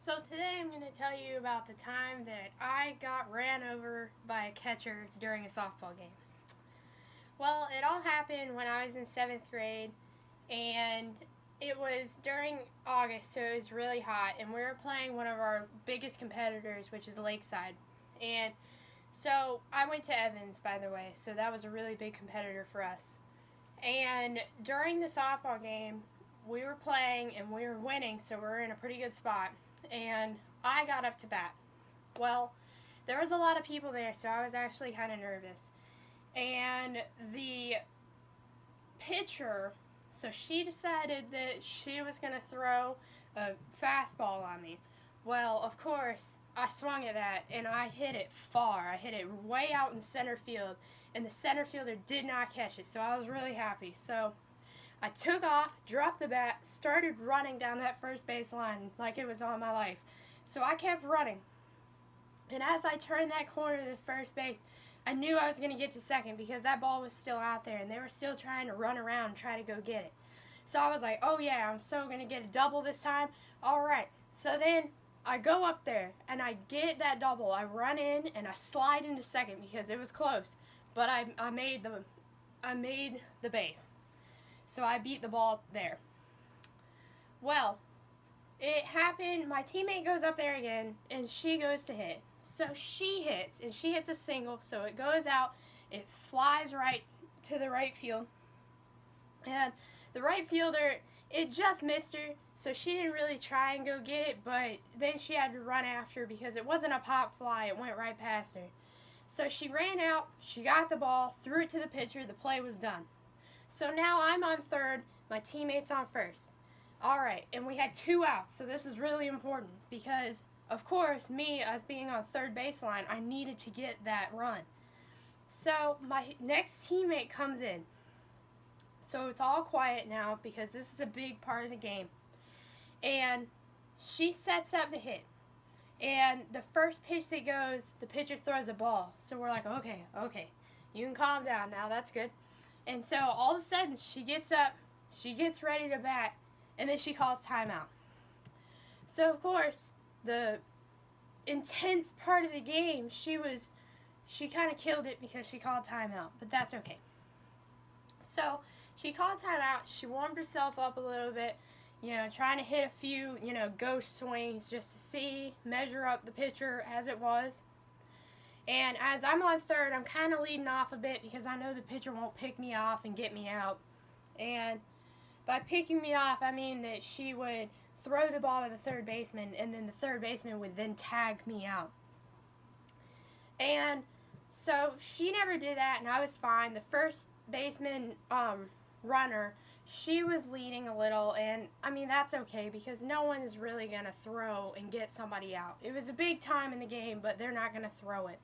So today I'm going to tell you about the time that I got ran over by a catcher during a softball game. Well, it all happened when I was in 7th grade, and it was during August, so it was really hot, and we were playing one of our biggest competitors, which is Lakeside. And so I went to Evans, by the way, so that was a really big competitor for us. And during the softball game, we were playing and we were winning, so we were in a pretty good spot. And I got up to bat. Well, there was a lot of people there, so I was actually kind of nervous. And the pitcher, so she decided that she was going to throw a fastball on me. Well, of course, I swung at that and I hit it far. I hit it way out in center field, and the center fielder did not catch it, so I was really happy. So I took off, dropped the bat, started running down that first base line like it was all my life. So I kept running. And as I turned that corner to the first base, I knew I was going to get to second because that ball was still out there and they were still trying to run around and try to go get it. So I was like, oh yeah, I'm so going to get a double this time. All right. So then I go up there and I get that double. I run in and I slide into second because it was close. But I made the base. So I beat the ball there. Well, it happened, my teammate goes up there again, and she goes to hit. So she hits, and she hits a single, so it goes out, it flies right to the right field. And the right fielder, it just missed her, so she didn't really try and go get it, but then she had to run after because it wasn't a pop fly, it went right past her. So she ran out, she got the ball, threw it to the pitcher, the play was done. So now I'm on third, my teammate's on first. Alright, and we had 2 outs, so this is really important because, of course, me as being on third baseline, I needed to get that run. So my next teammate comes in. So it's all quiet now because this is a big part of the game. And she sets up the hit. And the first pitch that goes, the pitcher throws a ball. So we're like, okay, you can calm down now, that's good. And so all of a sudden she gets up, she gets ready to bat, and then she calls timeout. So of course, the intense part of the game, she kind of killed it because she called timeout, but that's okay. So she called timeout, she warmed herself up a little bit, trying to hit a few, ghost swings just to see, measure up the pitcher as it was. And as I'm on third, I'm kind of leading off a bit because I know the pitcher won't pick me off and get me out. And by picking me off, I mean that she would throw the ball to the third baseman, and then the third baseman would then tag me out. And so she never did that, and I was fine. The first baseman runner, she was leading a little, and I mean that's okay because no one is really going to throw and get somebody out. It was a big time in the game, but they're not going to throw it.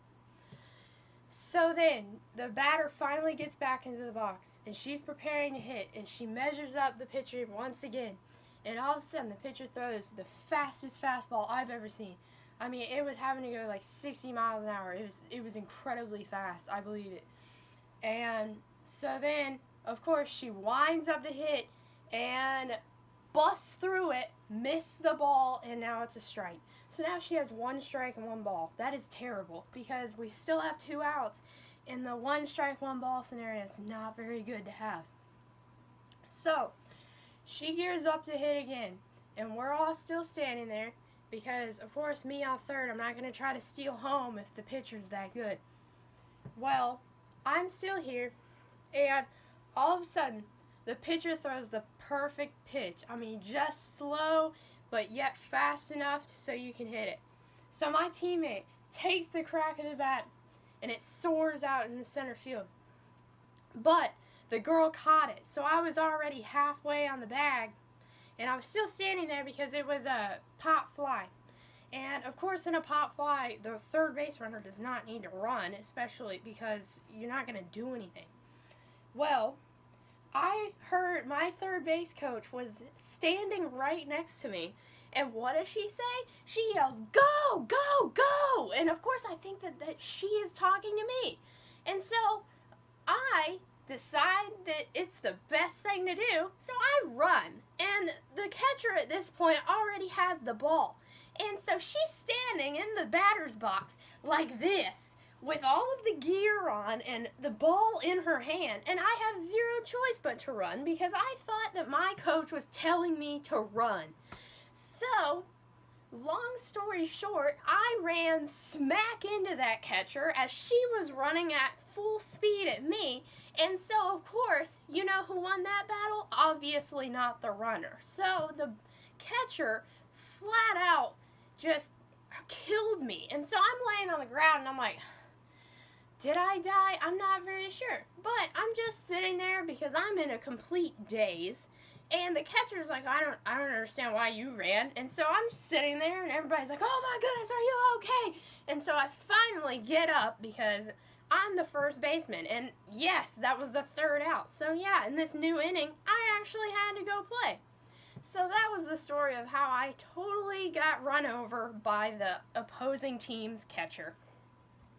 So then, the batter finally gets back into the box, and she's preparing to hit, and she measures up the pitcher once again, and all of a sudden the pitcher throws the fastest fastball I've ever seen. I mean, it was having to go like 60 miles an hour. It was incredibly fast, I believe it. And so then, of course, she winds up to hit, and busts through it, missed the ball, and now it's a strike. So now she has 1 strike and 1 ball. That is terrible because we still have 2 outs, and the 1 strike, 1 ball scenario is not very good to have. So she gears up to hit again, and we're all still standing there because, of course, me on third, I'm not going to try to steal home if the pitcher's that good. Well, I'm still here, and all of a sudden, the pitcher throws the perfect pitch. I mean, just slow, but yet fast enough so you can hit it. So my teammate takes the crack of the bat, and it soars out in the center field. But the girl caught it, so I was already halfway on the bag, and I was still standing there because it was a pop fly. And, of course, in a pop fly, the third base runner does not need to run, especially because you're not going to do anything. Well, I heard my third base coach was standing right next to me, and what does she say? She yells, "Go, go, go!" And of course I think that she is talking to me. And so I decide that it's the best thing to do, so I run. And the catcher at this point already has the ball. And so she's standing in the batter's box like this, with all of the gear on and the ball in her hand, and I have zero choice but to run because I thought that my coach was telling me to run. So, long story short, I ran smack into that catcher as she was running at full speed at me, and so of course, you know who won that battle? Obviously not the runner. So the catcher flat out just killed me, and so I'm laying on the ground and I'm like, did I die? I'm not very sure. But I'm just sitting there because I'm in a complete daze. And the catcher's like, I don't understand why you ran. And so I'm sitting there and everybody's like, oh my goodness, are you okay? And so I finally get up because I'm the first baseman. And yes, that was the third out. So yeah, in this new inning, I actually had to go play. So that was the story of how I totally got run over by the opposing team's catcher.